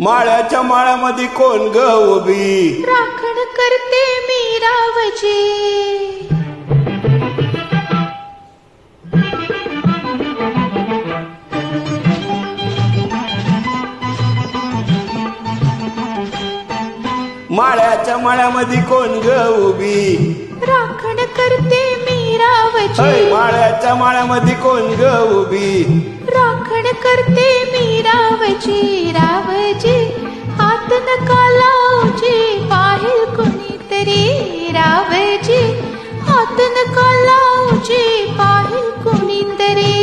माळ्याच्या माळ्यामध्ये कोण ग उभी? राखण करते मी रावची. माळ्याच्या माळ्यामध्ये कोण ग उभी? राखण करते मी रावची. माळ्याच्या माळ्यामध्ये कोण ग उभी? राखण करते मी रावची. रावची हात नका लावची, पाहिल कुणीतरी. रावची हात नका लावची, पाहिल कुणीतरी.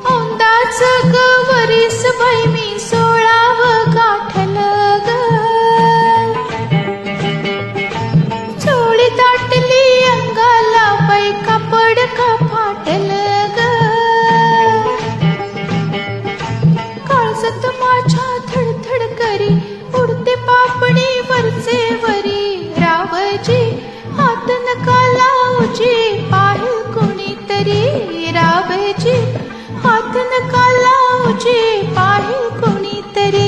औंदाच गवरीस बाई मी 16व गाठलं ग. चोळी दाटली अंगाला बाई, कापड का फाटलं ग. काळजात माझ्या धडधड करी, उडते पापणी वरचे वरी. रावची हात नका लावची, पाहिल कोणीतरी. रावची हात नका लावची, पाहिल कोणीतरी.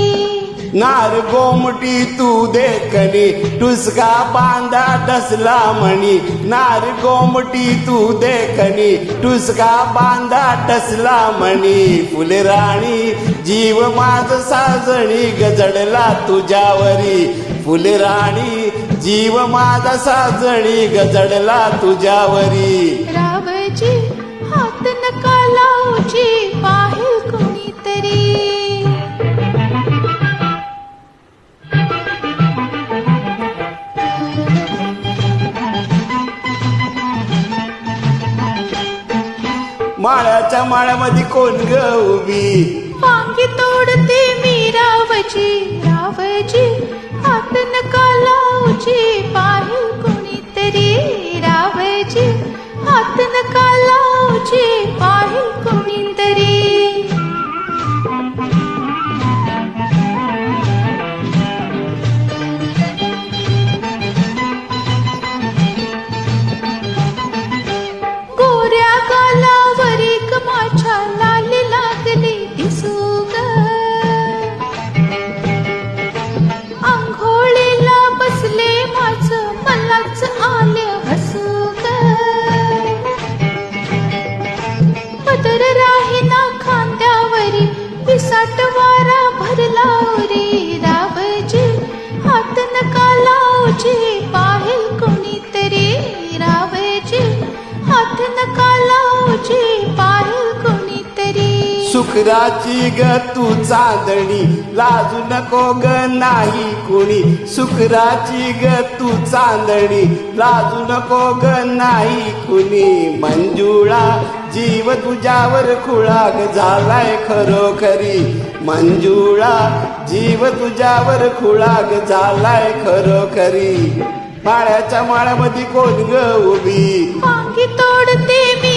नार गोमटी तू देखणी, टुसका बांधा डसला म्हणी. नार गोमटी तू देखणी, टुसका बांधा डसला म्हणी. फुलराणी जीव माझ साजणी, गजडला तुझ्यावरी. फुलराणी जीव माझा साजणी, गजडला तुझ्यावरी. रावची हात नका लावची, पाहिल कोणीतरी. माळ्याच्या माळ्यामध्ये कोण ग उभी? वांगी तोडते मी रावची. रावची हात नका लावची, पाहिल कोणीतरी. रावची हात नका लावची, पाहिल कोणीतरी. गोऱ्या गालावरी ग माझ्या लाल लागली दिसू ग. आंघोळीला बसले माझं, मलाच आले हसू ग. पदर राहीना खांद्यावरी, विसाट वारा भरला रे. रावची हात नका लावची, पाहिल कोणीतरी. रावची हात नका लावची, पाहिल कोणीतरी. सुखराची ग तू चांदणी, लाजू नको ग नाही कुणी. सुखराची ग तू चांदणी, लाजू नको ग नाही कुणी. मंजुळा जीव तुझ्यावर खुळा ग झालाय खरोखरी. मंजुळा जीव तुझ्यावर खुळा ग झालाय खरोखरी. माळ्याच्या माळ्यामध्ये कोण ग उभी? वांगी तोडते मी